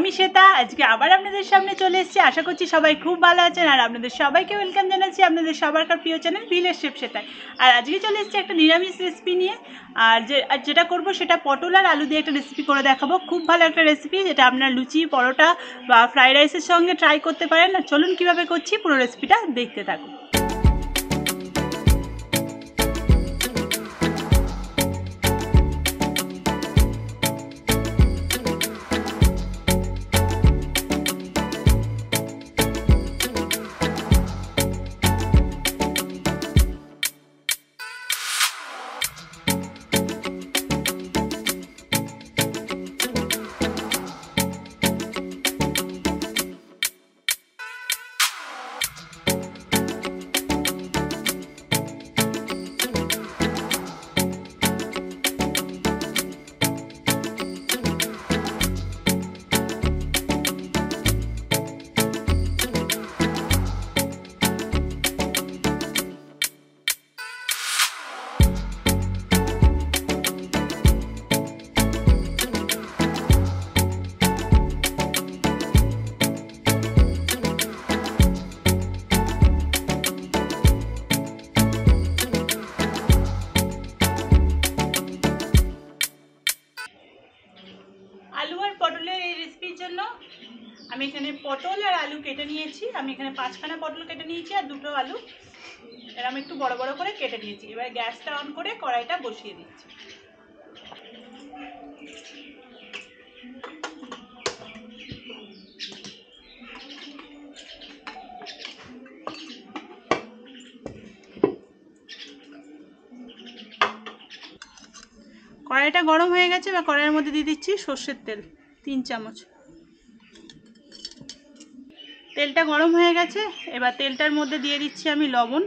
আমি শ্বেতা আজকে আবার আপনাদের সামনে চলে এসেছি। আশা করছি সবাই খুব ভালো আছেন আর আপনাদের সবাইকে ওয়েলকাম জানাচ্ছি আপনাদের সবারকার প্রিয় চ্যানেল ভিলেজ শেফ শ্বেতায়। আর আজকে চলে এসেছি একটা নিরামিষ রেসিপি নিয়ে। আর যেটা করব সেটা পটল আর আলু দিয়ে একটা রেসিপি করে দেখাবো। খুব ভালো একটা রেসিপি, যেটা আপনার লুচি, পরোটা বা ফ্রাইড রাইসের সঙ্গে ট্রাই করতে পারেন। চলুন কীভাবে করছি পুরো রেসিপিটা দেখতে থাকুন। আলু আর পটলের এই রেসিপির জন্য আমি এখানে পটল আর আলু কেটে নিয়েছি। আমি এখানে 5খানা পটল কেটে নিয়েছি আর 2টো আলু এরকম একটু বড় বড় করে কেটে নিয়েছি। এবার গ্যাসটা অন করে কড়াইটা বসিয়ে দিচ্ছি। কড়াইটা গরম হয়ে গেছে। এবার কড়াইয়ের মধ্যে দিয়ে দিচ্ছি সর্ষের তেল 3 চামচ। তেলটা গরম হয়ে গেছে। এবার তেলটার মধ্যে দিয়ে দিচ্ছি আমি লবণ,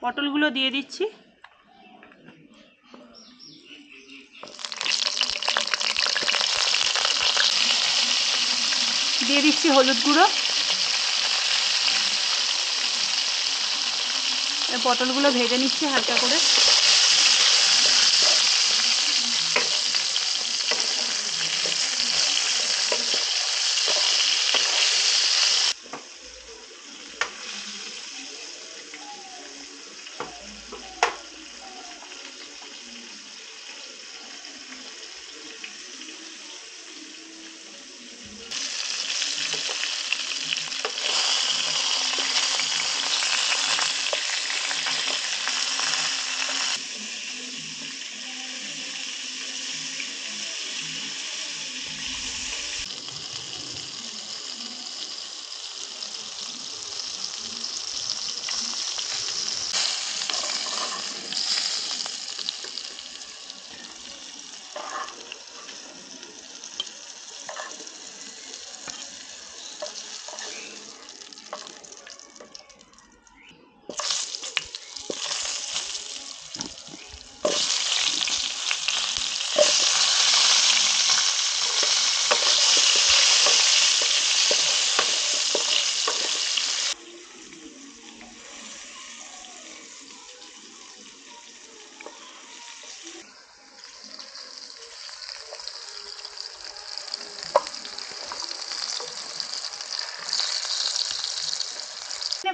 পটলগুলো দিয়ে দিচ্ছি, দিয়ে দিচ্ছি হলুদ গুঁড়ো। পটলগুলো ভেজে নিচ্ছি হালকা করে।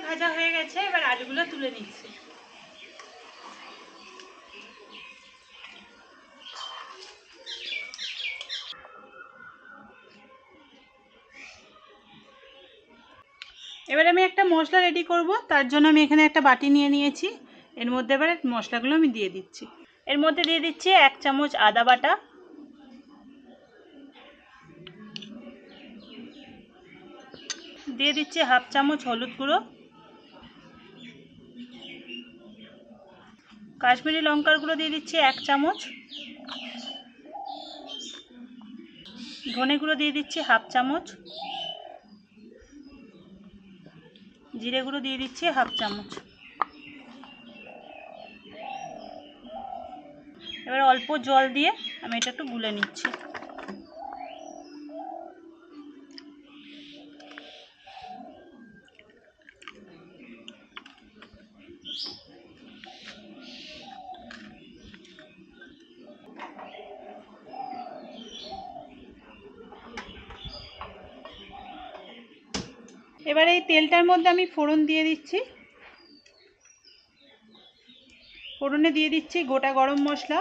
ভাজা হয়ে গেছে। এবার আলুগুলো তুলে নিচ্ছি। এবার আমি একটা মশলা রেডি করব। তার জন্য আমি এখানে একটা বাটি নিয়ে নিয়েছি। এর মধ্যে এবার মশলাগুলো আমি দিয়ে দিচ্ছি। এর মধ্যে দিয়ে দিচ্ছি 1 চামচ আদা বাটা, দিয়ে দিচ্ছি 1/2 চামচ হলুদ গুঁড়ো, কাশ্মীরি লঙ্কার গুঁড়ো দিয়ে দিচ্ছি 1 চামচ, ধনে গুঁড়ো দিয়ে দিচ্ছি 1/2 চামচ, জিরে গুঁড়ো দিয়ে দিচ্ছি 1/2 চামচ। এবার অল্প জল দিয়ে আমি এটা একটু গুলে নিচ্ছি। এবার এই তেলটার মধ্যে আমি ফোড়ন দিয়ে দিচ্ছি। ফোড়নে দিয়ে দিচ্ছি গোটা গরম মশলা,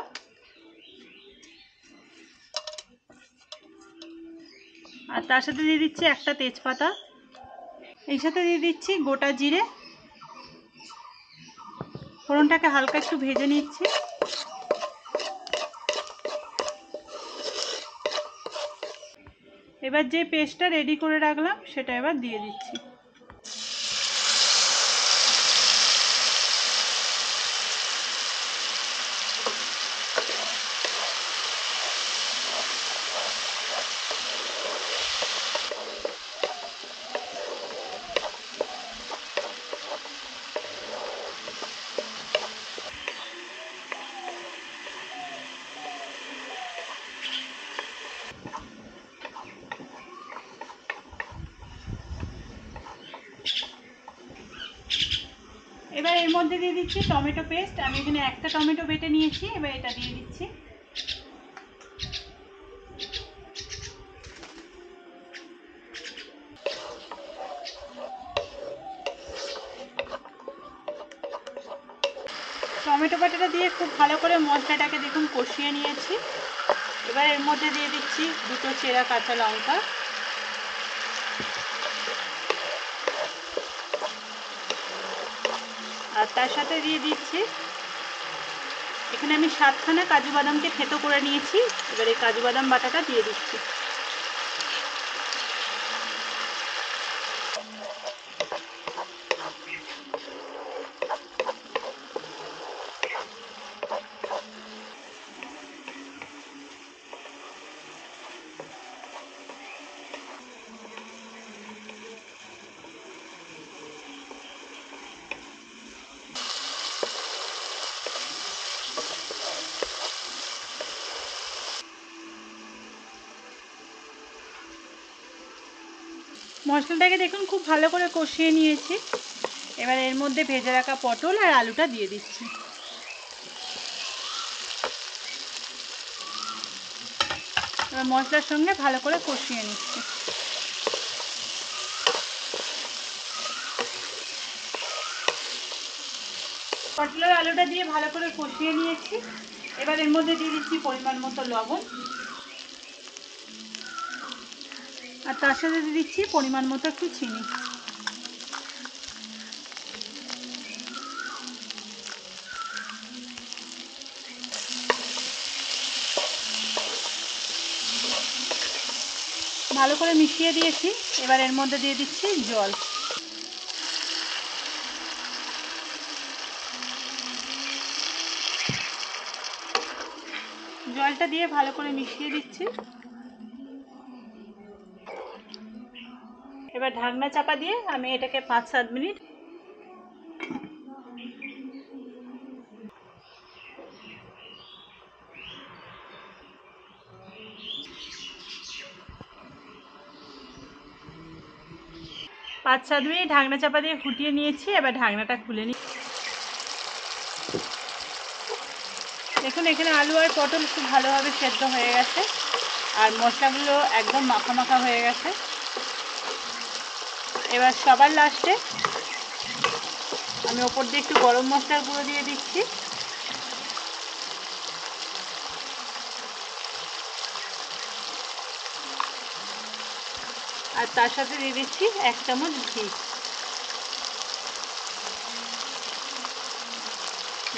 আর তার সাথে দিয়ে দিচ্ছি একটা তেজপাতা, এই সাথে দিয়ে দিচ্ছি গোটা জিরে। ফোড়নটাকে হালকা একটু ভেজে নিচ্ছি। এবার যে পেস্টটা রেডি করে রাখলাম সেটা এবার দিয়ে দিচ্ছি। এবার এর মধ্যে দিয়ে দিচ্ছি টমেটো পেস্ট। আমি এখানে একটা টমেটো বেটে নিয়েছি, এবার এটা দিয়ে দিচ্ছি। টমেটো বাটাটা দিয়ে খুব ভালো করে মশলাটাকে দেখুন কষিয়ে নিয়েছি। এবার এর মধ্যে দিয়ে দিচ্ছি দুটো চেরা কাঁচা লঙ্কা, আর তার সাথে দিয়ে দিচ্ছি এখানে আমি 7খানা কাজু বাদামকে থেতো করে নিয়েছি। এবার এই কাজু বাদাম বাটাটা দিয়ে দিচ্ছি। মশলাটাকে দেখুন খুব ভালো করে কষিয়ে নিয়েছি। এবার এর মধ্যে ভেজে রাখা পটল আর আলুটা দিয়ে দিচ্ছি। এবার মশলার সঙ্গে ভালো করে কষিয়ে নিচ্ছি। পটল আর আলুটা দিয়ে ভালো করে কষিয়ে নিয়েছি। এবার এর মধ্যে দিয়ে দিচ্ছি পরিমাণ মতো লবণ, আর তার সাথে দিয়ে দিচ্ছি পরিমাণ মতো একটু চিনি। ভালো করে মিশিয়ে দিয়েছি। এবার এর মধ্যে দিয়ে দিচ্ছি জল। জলটা দিয়ে ভালো করে মিশিয়ে দিচ্ছি। এবার ঢাকনা চাপা দিয়ে আমি এটাকে 5-7 মিনিট ঢাকনা চাপা দিয়ে ফুটিয়ে নিয়েছি। এবার ঢাকনাটা খুলে নিই। দেখুন এখানে আলু আর পটল খুব ভালোভাবে সেদ্ধ হয়ে গেছে, আর মশলাগুলো একদম মাখা মাখা হয়ে গেছে। এবার সবার লাস্টে আমি ওপর দিয়ে একটু গরম মশলার গুঁড়ো দিয়ে দিচ্ছি। আর তার সাথে দিয়ে দিচ্ছি 1 চামচ ঘি।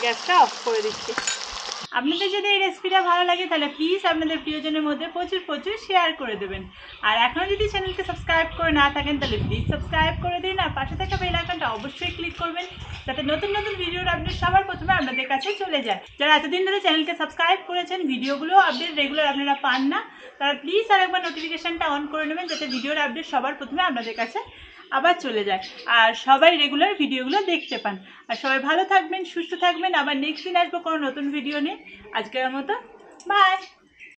গ্যাসটা অফ করে দিচ্ছি। আপনাদের যদি এই রেসিপিটা ভালো লাগে তাহলে প্লিজ আপনাদের প্রিয়জনের মধ্যে প্রচুর শেয়ার করে দেবেন। আর এখনও যদি চ্যানেলকে সাবস্ক্রাইব করে না থাকেন তাহলে প্লিজ সাবস্ক্রাইব করে দিন, আর পাশে থাকা বেল আইকনটা অবশ্যই ক্লিক করবেন যাতে নতুন নতুন ভিডিওর আপডেট সবার প্রথমে আপনাদের কাছে চলে যায়। যারা এতদিন ধরে চ্যানেলকে সাবস্ক্রাইব করেছেন, ভিডিওগুলো আপডেট রেগুলার আপনারা পান না, তারা প্লিজ আরেকবার নোটিফিকেশানটা অন করে নেবেন যাতে ভিডিওর আপডেট সবার প্রথমে আপনাদের কাছে আবার চলে যায়, আর সবাই রেগুলার ভিডিওগুলো দেখতে পান। আর সবাই ভালো থাকবেন, সুস্থ থাকবেন। আবার নেক্সট দিন আসবো কোনো নতুন ভিডিও নিয়ে। আজকের মতো বাই।